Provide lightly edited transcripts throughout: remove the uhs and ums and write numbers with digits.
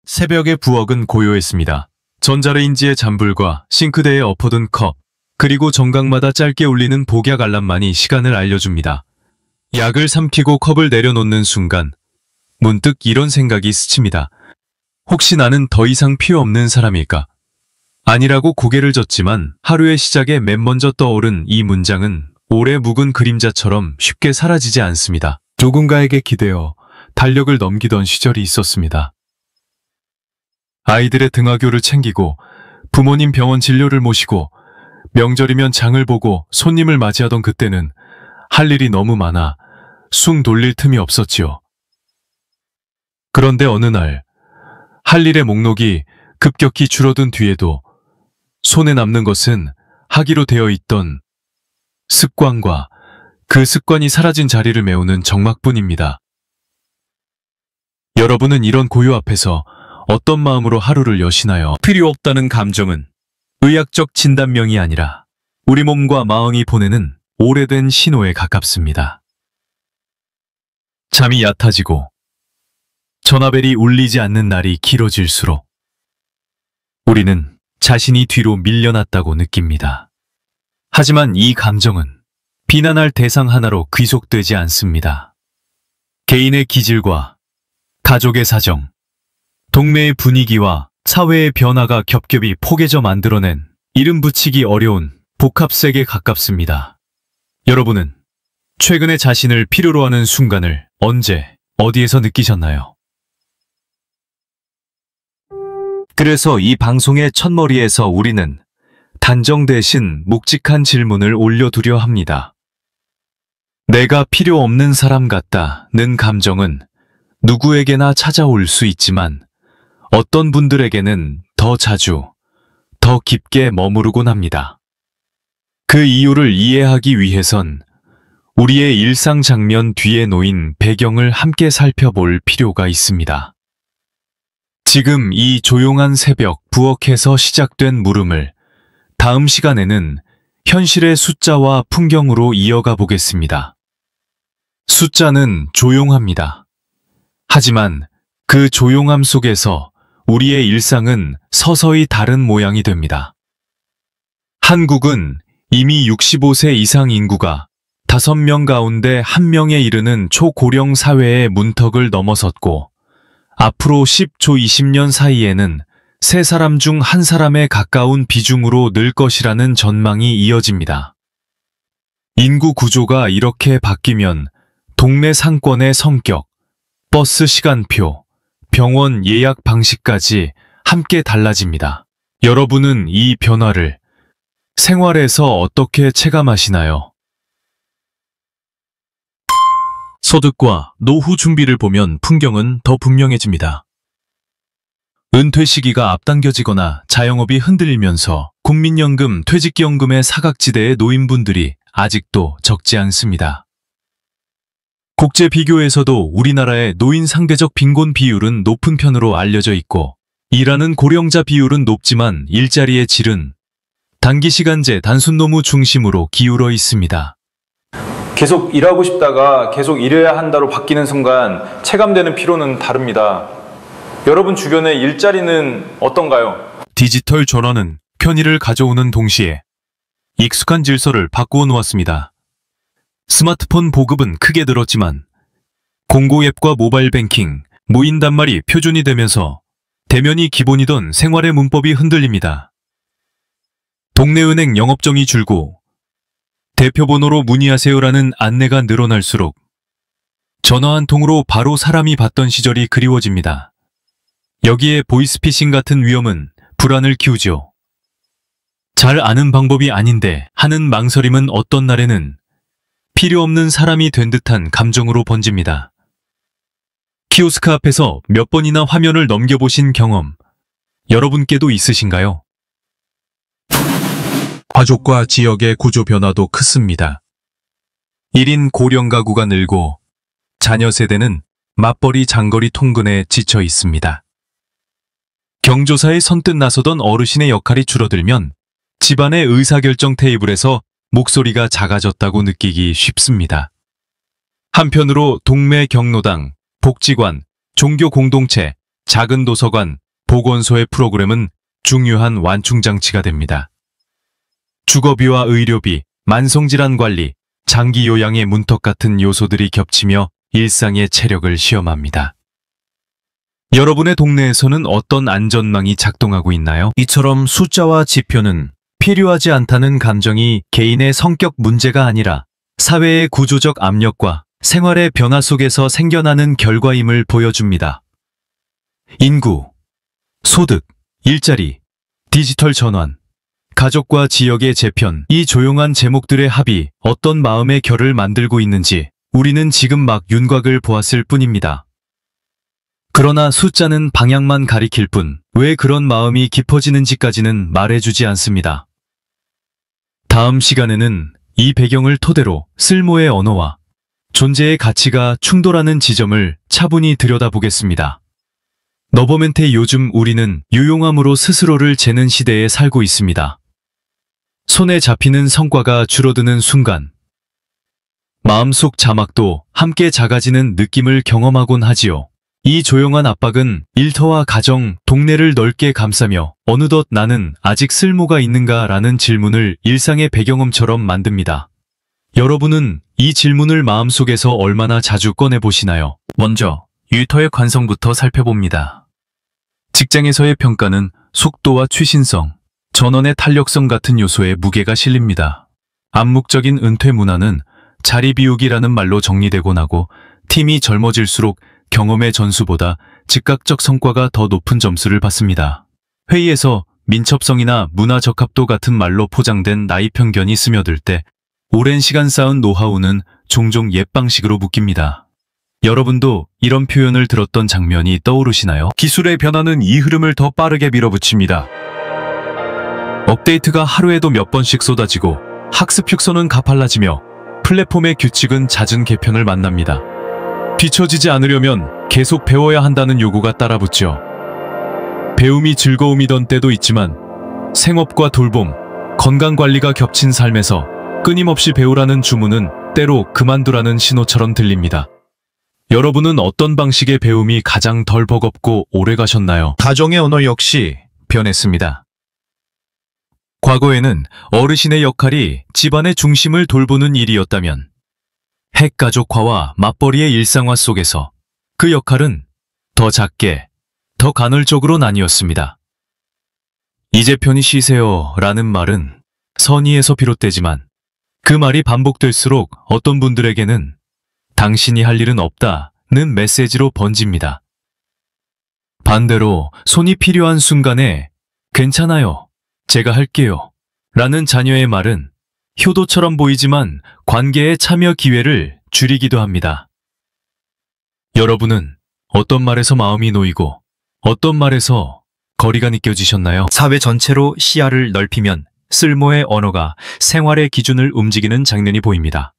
새벽의 부엌은 고요했습니다. 전자레인지의 잔불과 싱크대에 엎어둔 컵, 그리고 정각마다 짧게 울리는 복약 알람만이 시간을 알려줍니다. 약을 삼키고 컵을 내려놓는 순간 문득 이런 생각이 스칩니다. 혹시 나는 더 이상 필요 없는 사람일까? 아니라고 고개를 젓지만 하루의 시작에 맨 먼저 떠오른 이 문장은 오래 묵은 그림자처럼 쉽게 사라지지 않습니다. 누군가에게 기대어 달력을 넘기던 시절이 있었습니다. 아이들의 등하교를 챙기고 부모님 병원 진료를 모시고 명절이면 장을 보고 손님을 맞이하던 그때는 할 일이 너무 많아 숭 돌릴 틈이 없었지요. 그런데 어느 날 할 일의 목록이 급격히 줄어든 뒤에도 손에 남는 것은 하기로 되어 있던 습관과 그 습관이 사라진 자리를 메우는 적막뿐입니다. 여러분은 이런 고요 앞에서 어떤 마음으로 하루를 여시나요? 필요 없다는 감정은 의학적 진단명이 아니라 우리 몸과 마음이 보내는 오래된 신호에 가깝습니다. 잠이 얕아지고 전화벨이 울리지 않는 날이 길어질수록 우리는 자신이 뒤로 밀려났다고 느낍니다. 하지만 이 감정은 비난할 대상 하나로 귀속되지 않습니다. 개인의 기질과 가족의 사정, 동네의 분위기와 사회의 변화가 겹겹이 포개져 만들어낸 이름 붙이기 어려운 복합색에 가깝습니다. 여러분은 최근에 자신을 필요로 하는 순간을 언제, 어디에서 느끼셨나요? 그래서 이 방송의 첫머리에서 우리는 단정 대신 묵직한 질문을 올려두려 합니다. 내가 필요 없는 사람 같다는 감정은 누구에게나 찾아올 수 있지만 어떤 분들에게는 더 자주, 더 깊게 머무르곤 합니다. 그 이유를 이해하기 위해선 우리의 일상 장면 뒤에 놓인 배경을 함께 살펴볼 필요가 있습니다. 지금 이 조용한 새벽 부엌에서 시작된 물음을 다음 시간에는 현실의 숫자와 풍경으로 이어가 보겠습니다. 숫자는 조용합니다. 하지만 그 조용함 속에서 우리의 일상은 서서히 다른 모양이 됩니다. 한국은 이미 65세 이상 인구가 5명 가운데 1명에 이르는 초고령 사회의 문턱을 넘어섰고 앞으로 10조 20년 사이에는 3사람 중 1사람에 가까운 비중으로 늘 것이라는 전망이 이어집니다. 인구 구조가 이렇게 바뀌면 동네 상권의 성격, 버스 시간표, 병원 예약 방식까지 함께 달라집니다. 여러분은 이 변화를 생활에서 어떻게 체감하시나요? 소득과 노후 준비를 보면 풍경은 더 분명해집니다. 은퇴 시기가 앞당겨지거나 자영업이 흔들리면서 국민연금, 퇴직기연금의 사각지대에 놓인 분들이 아직도 적지 않습니다. 국제 비교에서도 우리나라의 노인 상대적 빈곤 비율은 높은 편으로 알려져 있고 일하는 고령자 비율은 높지만 일자리의 질은 단기시간제 단순노무 중심으로 기울어 있습니다. 계속 일하고 싶다가 계속 일해야 한다로 바뀌는 순간 체감되는 피로는 다릅니다. 여러분 주변의 일자리는 어떤가요? 디지털 전환은 편의를 가져오는 동시에 익숙한 질서를 바꾸어 놓았습니다. 스마트폰 보급은 크게 늘었지만 공고 앱과 모바일 뱅킹, 무인 단말이 표준이 되면서 대면이 기본이던 생활의 문법이 흔들립니다. 동네 은행 영업정이 줄고 대표번호로 문의하세요라는 안내가 늘어날수록 전화 한 통으로 바로 사람이 받던 시절이 그리워집니다. 여기에 보이스피싱 같은 위험은 불안을 키우죠. 잘 아는 방법이 아닌데 하는 망설임은 어떤 날에는 필요 없는 사람이 된 듯한 감정으로 번집니다. 키오스크 앞에서 몇 번이나 화면을 넘겨보신 경험, 여러분께도 있으신가요? 가족과 지역의 구조 변화도 크습니다. 1인 고령 가구가 늘고 자녀 세대는 맞벌이 장거리 통근에 지쳐 있습니다. 경조사에 선뜻 나서던 어르신의 역할이 줄어들면 집안의 의사결정 테이블에서 목소리가 작아졌다고 느끼기 쉽습니다. 한편으로 동네 경로당, 복지관, 종교 공동체, 작은 도서관, 보건소의 프로그램은 중요한 완충장치가 됩니다. 주거비와 의료비, 만성질환 관리, 장기 요양의 문턱 같은 요소들이 겹치며 일상의 체력을 시험합니다. 여러분의 동네에서는 어떤 안전망이 작동하고 있나요? 이처럼 숫자와 지표는 필요하지 않다는 감정이 개인의 성격 문제가 아니라 사회의 구조적 압력과 생활의 변화 속에서 생겨나는 결과임을 보여줍니다. 인구, 소득, 일자리, 디지털 전환, 가족과 지역의 재편, 이 조용한 제목들의 합이 어떤 마음의 결을 만들고 있는지 우리는 지금 막 윤곽을 보았을 뿐입니다. 그러나 숫자는 방향만 가리킬 뿐, 왜 그런 마음이 깊어지는지까지는 말해주지 않습니다. 다음 시간에는 이 배경을 토대로 쓸모의 언어와 존재의 가치가 충돌하는 지점을 차분히 들여다보겠습니다. 너버멘트의 요즘 우리는 유용함으로 스스로를 재는 시대에 살고 있습니다. 손에 잡히는 성과가 줄어드는 순간, 마음속 자막도 함께 작아지는 느낌을 경험하곤 하지요. 이 조용한 압박은 일터와 가정, 동네를 넓게 감싸며 어느덧 나는 아직 쓸모가 있는가라는 질문을 일상의 배경음처럼 만듭니다. 여러분은 이 질문을 마음속에서 얼마나 자주 꺼내보시나요? 먼저 일터의 관성부터 살펴봅니다. 직장에서의 평가는 속도와 최신성, 전원의 탄력성 같은 요소에 무게가 실립니다. 암묵적인 은퇴 문화는 자리 비우기라는 말로 정리되곤 하고, 팀이 젊어질수록 경험의 전수보다 즉각적 성과가 더 높은 점수를 받습니다. 회의에서 민첩성이나 문화 적합도 같은 말로 포장된 나이 편견이 스며들 때 오랜 시간 쌓은 노하우는 종종 옛 방식으로 묶입니다. 여러분도 이런 표현을 들었던 장면이 떠오르시나요? 기술의 변화는 이 흐름을 더 빠르게 밀어붙입니다. 업데이트가 하루에도 몇 번씩 쏟아지고 학습 효소는 가팔라지며 플랫폼의 규칙은 잦은 개편을 만납니다. 뒤처지지 않으려면 계속 배워야 한다는 요구가 따라붙죠. 배움이 즐거움이던 때도 있지만 생업과 돌봄, 건강관리가 겹친 삶에서 끊임없이 배우라는 주문은 때로 그만두라는 신호처럼 들립니다. 여러분은 어떤 방식의 배움이 가장 덜 버겁고 오래 가셨나요? 가정의 언어 역시 변했습니다. 과거에는 어르신의 역할이 집안의 중심을 돌보는 일이었다면 핵가족화와 맞벌이의 일상화 속에서 그 역할은 더 작게, 더 간헐적으로 나뉘었습니다. 이제 편히 쉬세요 라는 말은 선의에서 비롯되지만 그 말이 반복될수록 어떤 분들에게는 당신이 할 일은 없다는 메시지로 번집니다. 반대로 손이 필요한 순간에 괜찮아요, 제가 할게요 라는 자녀의 말은 효도처럼 보이지만 관계의 참여 기회를 줄이기도 합니다. 여러분은 어떤 말에서 마음이 놓이고 어떤 말에서 거리가 느껴지셨나요? 사회 전체로 시야를 넓히면 쓸모의 언어가 생활의 기준을 움직이는 장면이 보입니다.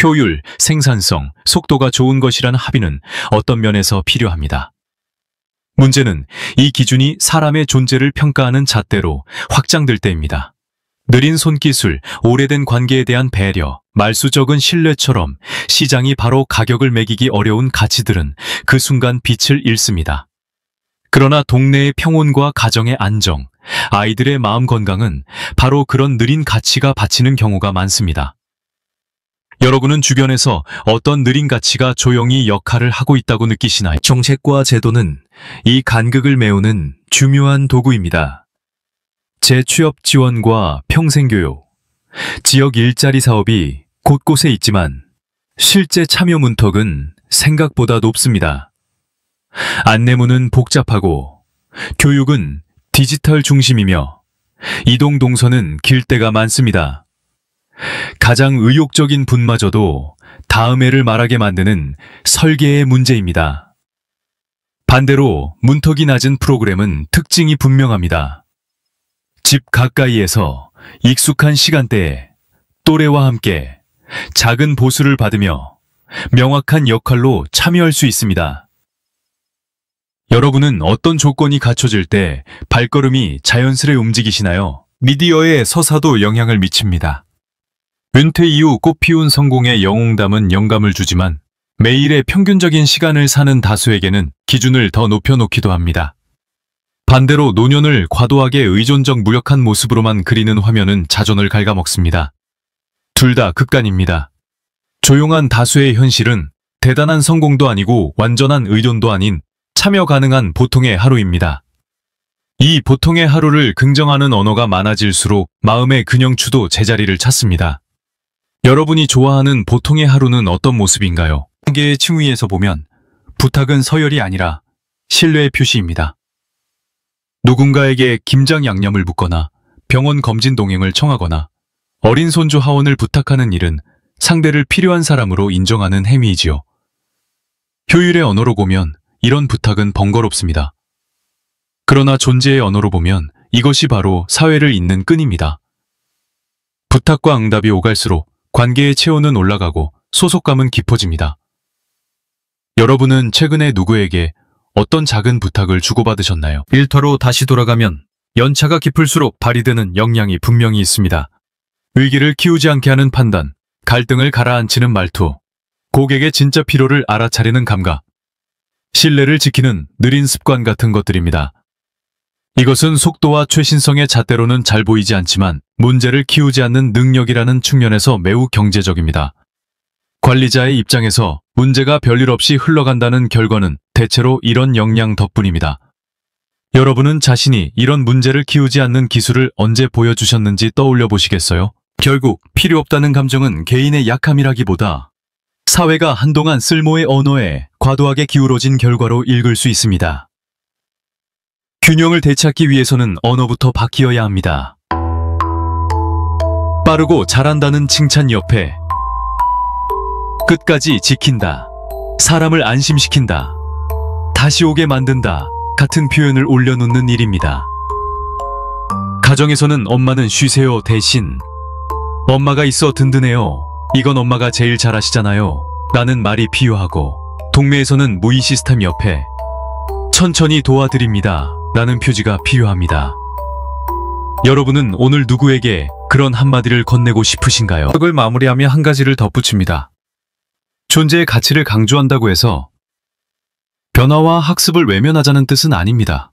효율, 생산성, 속도가 좋은 것이란 합의는 어떤 면에서 필요합니다. 문제는 이 기준이 사람의 존재를 평가하는 잣대로 확장될 때입니다. 느린 손기술, 오래된 관계에 대한 배려, 말수 적은 신뢰처럼 시장이 바로 가격을 매기기 어려운 가치들은 그 순간 빛을 잃습니다. 그러나 동네의 평온과 가정의 안정, 아이들의 마음 건강은 바로 그런 느린 가치가 바치는 경우가 많습니다. 여러분은 주변에서 어떤 느린 가치가 조용히 역할을 하고 있다고 느끼시나요? 정책과 제도는 이 간극을 메우는 중요한 도구입니다. 재취업 지원과 평생교육, 지역 일자리 사업이 곳곳에 있지만 실제 참여 문턱은 생각보다 높습니다. 안내문은 복잡하고 교육은 디지털 중심이며 이동 동선은 길 데가 많습니다. 가장 의욕적인 분마저도 다음 해를 말하게 만드는 설계의 문제입니다. 반대로 문턱이 낮은 프로그램은 특징이 분명합니다. 집 가까이에서 익숙한 시간대에 또래와 함께 작은 보수를 받으며 명확한 역할로 참여할 수 있습니다. 여러분은 어떤 조건이 갖춰질 때 발걸음이 자연스레 움직이시나요? 미디어의 서사도 영향을 미칩니다. 은퇴 이후 꽃피운 성공의 영웅담은 영감을 주지만 매일의 평균적인 시간을 사는 다수에게는 기준을 더 높여놓기도 합니다. 반대로 노년을 과도하게 의존적 무력한 모습으로만 그리는 화면은 자존을 갉아먹습니다. 둘 다 극단입니다. 조용한 다수의 현실은 대단한 성공도 아니고 완전한 의존도 아닌 참여 가능한 보통의 하루입니다. 이 보통의 하루를 긍정하는 언어가 많아질수록 마음의 균형추도 제자리를 찾습니다. 여러분이 좋아하는 보통의 하루는 어떤 모습인가요? 관계의 층위에서 보면 부탁은 서열이 아니라 신뢰의 표시입니다. 누군가에게 김장 양념을 묻거나 병원 검진 동행을 청하거나 어린 손주 하원을 부탁하는 일은 상대를 필요한 사람으로 인정하는 행위이지요. 효율의 언어로 보면 이런 부탁은 번거롭습니다. 그러나 존재의 언어로 보면 이것이 바로 사회를 잇는 끈입니다. 부탁과 응답이 오갈수록 관계의 체온은 올라가고 소속감은 깊어집니다. 여러분은 최근에 누구에게 어떤 작은 부탁을 주고받으셨나요? 일터로 다시 돌아가면 연차가 깊을수록 발휘되는 역량이 분명히 있습니다. 의기를 키우지 않게 하는 판단, 갈등을 가라앉히는 말투, 고객의 진짜 필요를 알아차리는 감각, 신뢰를 지키는 느린 습관 같은 것들입니다. 이것은 속도와 최신성의 잣대로는 잘 보이지 않지만 문제를 키우지 않는 능력이라는 측면에서 매우 경제적입니다. 관리자의 입장에서 문제가 별일 없이 흘러간다는 결과는 대체로 이런 역량 덕분입니다. 여러분은 자신이 이런 문제를 키우지 않는 기술을 언제 보여주셨는지 떠올려 보시겠어요? 결국 필요 없다는 감정은 개인의 약함이라기보다 사회가 한동안 쓸모의 언어에 과도하게 기울어진 결과로 읽을 수 있습니다. 균형을 되찾기 위해서는 언어부터 바뀌어야 합니다. 빠르고 잘한다는 칭찬 옆에 끝까지 지킨다, 사람을 안심시킨다, 다시 오게 만든다 같은 표현을 올려놓는 일입니다. 가정에서는 엄마는 쉬세요 대신 엄마가 있어 든든해요. 이건 엄마가 제일 잘하시잖아요. 라는 말이 필요하고, 동네에서는 무의 시스템 옆에 천천히 도와드립니다. 라는 표지가 필요합니다. 여러분은 오늘 누구에게 그런 한마디를 건네고 싶으신가요? 을 마무리하며 한 가지를 덧붙입니다. 존재의 가치를 강조한다고 해서 변화와 학습을 외면하자는 뜻은 아닙니다.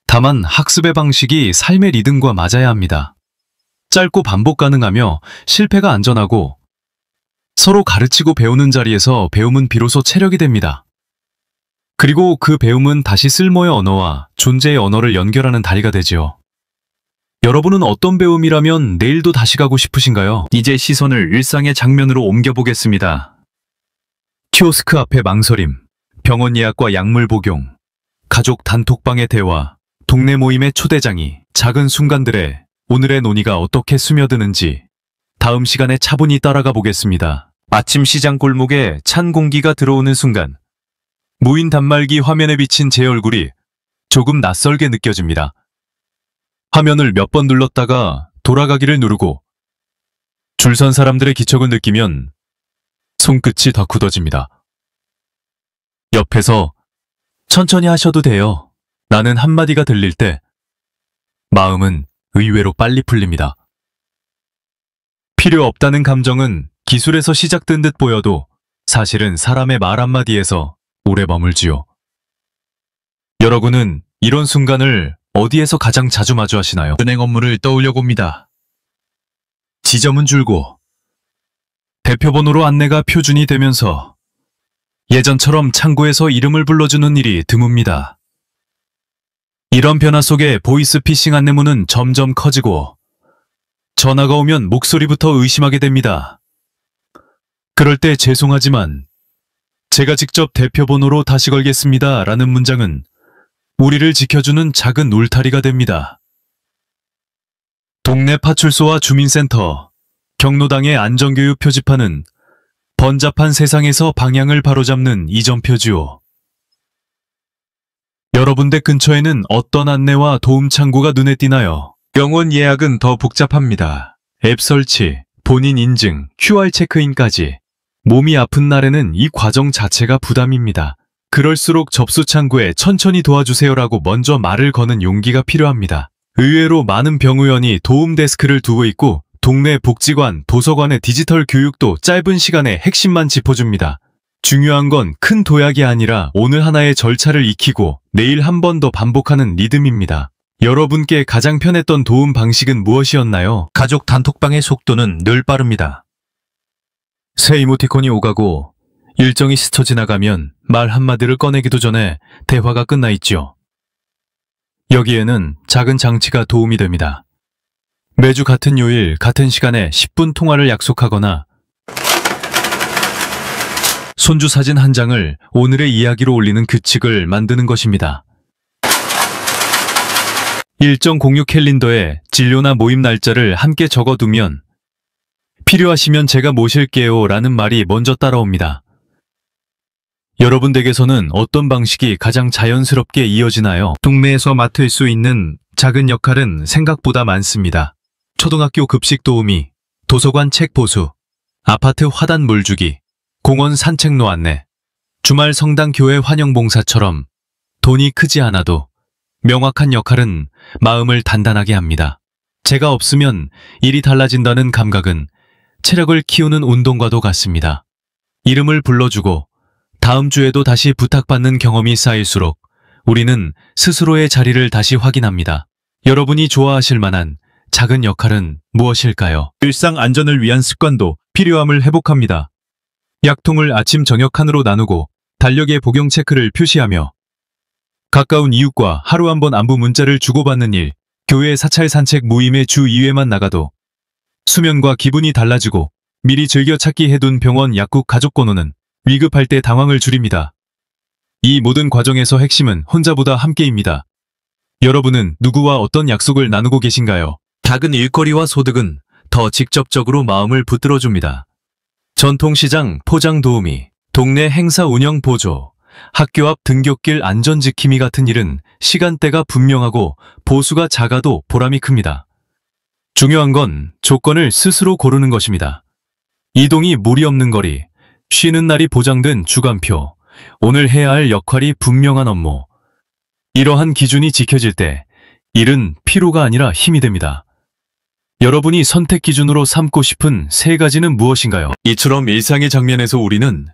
다만 학습의 방식이 삶의 리듬과 맞아야 합니다. 짧고 반복 가능하며 실패가 안전하고 서로 가르치고 배우는 자리에서 배움은 비로소 체력이 됩니다. 그리고 그 배움은 다시 쓸모의 언어와 존재의 언어를 연결하는 다리가 되지요. 여러분은 어떤 배움이라면 내일도 다시 가고 싶으신가요? 이제 시선을 일상의 장면으로 옮겨보겠습니다. 키오스크 앞의 망설임, 병원 예약과 약물 복용, 가족 단톡방의 대화, 동네 모임의 초대장이 작은 순간들에 오늘의 논의가 어떻게 스며드는지 다음 시간에 차분히 따라가 보겠습니다. 아침 시장 골목에 찬 공기가 들어오는 순간 무인 단말기 화면에 비친 제 얼굴이 조금 낯설게 느껴집니다. 화면을 몇 번 눌렀다가 돌아가기를 누르고 줄 선 사람들의 기척을 느끼면 손끝이 더 굳어집니다. 옆에서 천천히 하셔도 돼요. 라는 한마디가 들릴 때 마음은 의외로 빨리 풀립니다. 필요 없다는 감정은 기술에서 시작된 듯 보여도 사실은 사람의 말 한마디에서 오래 머물지요. 여러분은 이런 순간을 어디에서 가장 자주 마주하시나요? 은행 업무를 떠올려 봅니다. 지점은 줄고 대표번호로 안내가 표준이 되면서 예전처럼 창구에서 이름을 불러주는 일이 드뭅니다. 이런 변화 속에 보이스피싱 안내문은 점점 커지고 전화가 오면 목소리부터 의심하게 됩니다. 그럴 때 죄송하지만 제가 직접 대표번호로 다시 걸겠습니다. 라는 문장은 우리를 지켜주는 작은 울타리가 됩니다. 동네 파출소와 주민센터, 경로당의 안전교육 표지판은 번잡한 세상에서 방향을 바로잡는 이정표지요. 여러분 댁 근처에는 어떤 안내와 도움 창구가 눈에 띄나요? 병원 예약은 더 복잡합니다. 앱 설치, 본인 인증, QR 체크인까지. 몸이 아픈 날에는 이 과정 자체가 부담입니다. 그럴수록 접수 창구에 천천히 도와주세요라고 먼저 말을 거는 용기가 필요합니다. 의외로 많은 병의원이 도움 데스크를 두고 있고 동네 복지관, 도서관의 디지털 교육도 짧은 시간에 핵심만 짚어줍니다. 중요한 건 큰 도약이 아니라 오늘 하나의 절차를 익히고 내일 한 번 더 반복하는 리듬입니다. 여러분께 가장 편했던 도움 방식은 무엇이었나요? 가족 단톡방의 속도는 늘 빠릅니다. 새 이모티콘이 오가고 일정이 스쳐 지나가면 말 한마디를 꺼내기도 전에 대화가 끝나 있죠. 여기에는 작은 장치가 도움이 됩니다. 매주 같은 요일 같은 시간에 10분 통화를 약속하거나 손주 사진 한 장을 오늘의 이야기로 올리는 규칙을 만드는 것입니다. 일정 공유 캘린더에 진료나 모임 날짜를 함께 적어두면 필요하시면 제가 모실게요 라는 말이 먼저 따라옵니다. 여러분 댁에서는 어떤 방식이 가장 자연스럽게 이어지나요? 동네에서 맡을 수 있는 작은 역할은 생각보다 많습니다. 초등학교 급식 도우미, 도서관 책 보수, 아파트 화단 물 주기, 공원 산책로 안내, 주말 성당 교회 환영 봉사처럼 돈이 크지 않아도 명확한 역할은 마음을 단단하게 합니다. 제가 없으면 일이 달라진다는 감각은 체력을 키우는 운동과도 같습니다. 이름을 불러주고 다음 주에도 다시 부탁받는 경험이 쌓일수록 우리는 스스로의 자리를 다시 확인합니다. 여러분이 좋아하실 만한 작은 역할은 무엇일까요? 일상 안전을 위한 습관도 필요함을 회복합니다. 약통을 아침 저녁 칸으로 나누고 달력에 복용 체크를 표시하며 가까운 이웃과 하루 한 번 안부 문자를 주고받는 일, 교회 사찰 산책 모임의 주 2회만 나가도 수면과 기분이 달라지고 미리 즐겨 찾기 해둔 병원 약국 가족 번호는 위급할 때 당황을 줄입니다. 이 모든 과정에서 핵심은 혼자보다 함께입니다. 여러분은 누구와 어떤 약속을 나누고 계신가요? 작은 일거리와 소득은 더 직접적으로 마음을 붙들어줍니다. 전통시장 포장 도우미, 동네 행사 운영 보조, 학교 앞 등굣길 안전 지킴이 같은 일은 시간대가 분명하고 보수가 작아도 보람이 큽니다. 중요한 건 조건을 스스로 고르는 것입니다. 이동이 무리 없는 거리, 쉬는 날이 보장된 주간표, 오늘 해야 할 역할이 분명한 업무. 이러한 기준이 지켜질 때 일은 피로가 아니라 힘이 됩니다. 여러분이 선택 기준으로 삼고 싶은 세 가지는 무엇인가요? 이처럼 일상의 장면에서 우리는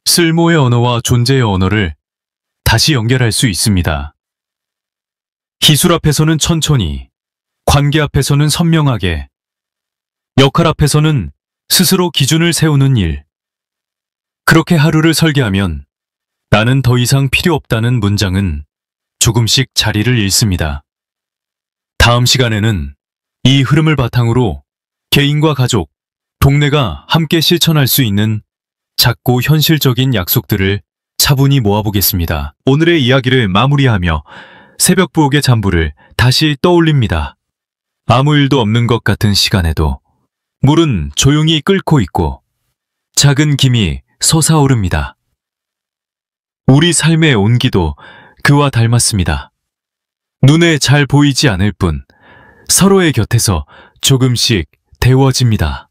쓸모의 언어와 존재의 언어를 다시 연결할 수 있습니다. 기술 앞에서는 천천히, 관계 앞에서는 선명하게, 역할 앞에서는 스스로 기준을 세우는 일. 그렇게 하루를 설계하면 나는 더 이상 필요 없다는 문장은 조금씩 자리를 잃습니다. 다음 시간에는 이 흐름을 바탕으로 개인과 가족, 동네가 함께 실천할 수 있는 작고 현실적인 약속들을 차분히 모아보겠습니다. 오늘의 이야기를 마무리하며 새벽 부엌의 잠부를 다시 떠올립니다. 아무 일도 없는 것 같은 시간에도 물은 조용히 끓고 있고 작은 김이 솟아오릅니다. 우리 삶의 온기도 그와 닮았습니다. 눈에 잘 보이지 않을 뿐 서로의 곁에서 조금씩 데워집니다.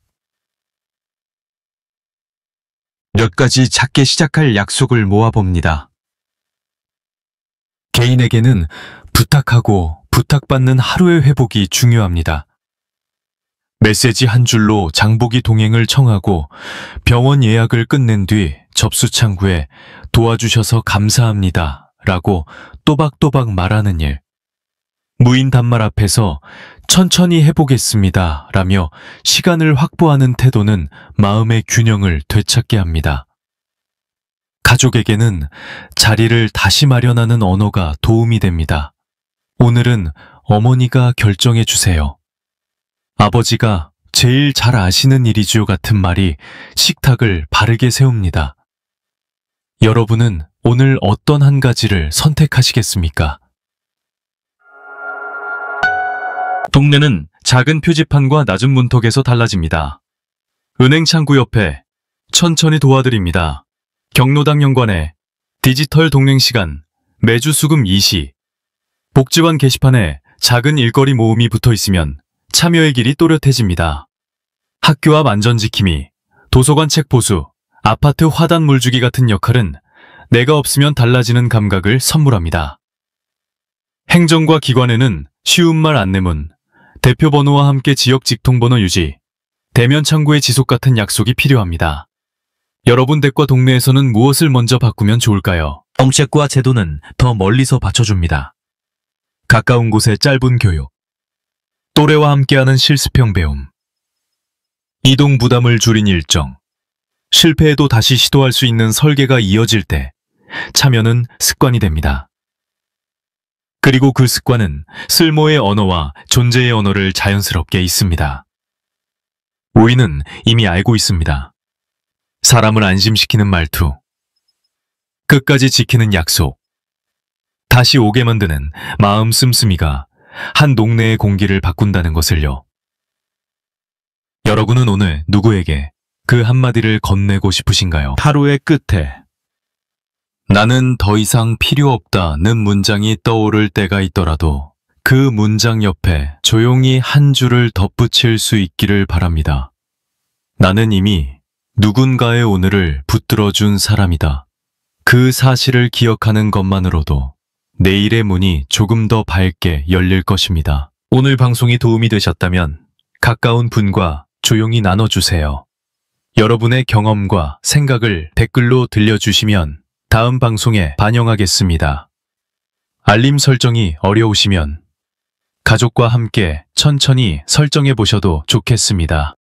몇 가지 작게 시작할 약속을 모아봅니다. 개인에게는 부탁하고 부탁받는 하루의 회복이 중요합니다. 메시지 한 줄로 장보기 동행을 청하고 병원 예약을 끝낸 뒤 접수 창구에 도와주셔서 감사합니다 라고 또박또박 말하는 일. 무인 단말 앞에서 천천히 해보겠습니다 라며 시간을 확보하는 태도는 마음의 균형을 되찾게 합니다. 가족에게는 자리를 다시 마련하는 언어가 도움이 됩니다. 오늘은 어머니가 결정해 주세요. 아버지가 제일 잘 아시는 일이지요 같은 말이 식탁을 바르게 세웁니다. 여러분은 오늘 어떤 한 가지를 선택하시겠습니까? 동네는 작은 표지판과 낮은 문턱에서 달라집니다. 은행 창구 옆에 천천히 도와드립니다. 경로당 연관에 디지털 동행 시간, 매주 수금 2시. 복지관 게시판에 작은 일거리 모음이 붙어 있으면 참여의 길이 또렷해집니다. 학교 앞 안전지킴이, 도서관 책 보수, 아파트 화단 물주기 같은 역할은 내가 없으면 달라지는 감각을 선물합니다. 행정과 기관에는 쉬운 말 안내문, 대표 번호와 함께 지역 직통번호 유지, 대면 창구의 지속 같은 약속이 필요합니다. 여러분 댁과 동네에서는 무엇을 먼저 바꾸면 좋을까요? 정책과 제도는 더 멀리서 받쳐줍니다. 가까운 곳의 짧은 교육, 또래와 함께하는 실습형 배움, 이동 부담을 줄인 일정, 실패해도 다시 시도할 수 있는 설계가 이어질 때 참여는 습관이 됩니다. 그리고 그 습관은 쓸모의 언어와 존재의 언어를 자연스럽게 잇습니다. 우리는 이미 알고 있습니다. 사람을 안심시키는 말투, 끝까지 지키는 약속, 다시 오게 만드는 마음 씀씀이가 한 동네의 공기를 바꾼다는 것을요. 여러분은 오늘 누구에게 그 한마디를 건네고 싶으신가요? 하루의 끝에 나는 더 이상 필요 없다는 문장이 떠오를 때가 있더라도 그 문장 옆에 조용히 한 줄을 덧붙일 수 있기를 바랍니다. 나는 이미 누군가의 오늘을 붙들어준 사람이다. 그 사실을 기억하는 것만으로도 내일의 문이 조금 더 밝게 열릴 것입니다. 오늘 방송이 도움이 되셨다면 가까운 분과 조용히 나눠주세요. 여러분의 경험과 생각을 댓글로 들려주시면 다음 방송에 반영하겠습니다. 알림 설정이 어려우시면 가족과 함께 천천히 설정해 보셔도 좋겠습니다.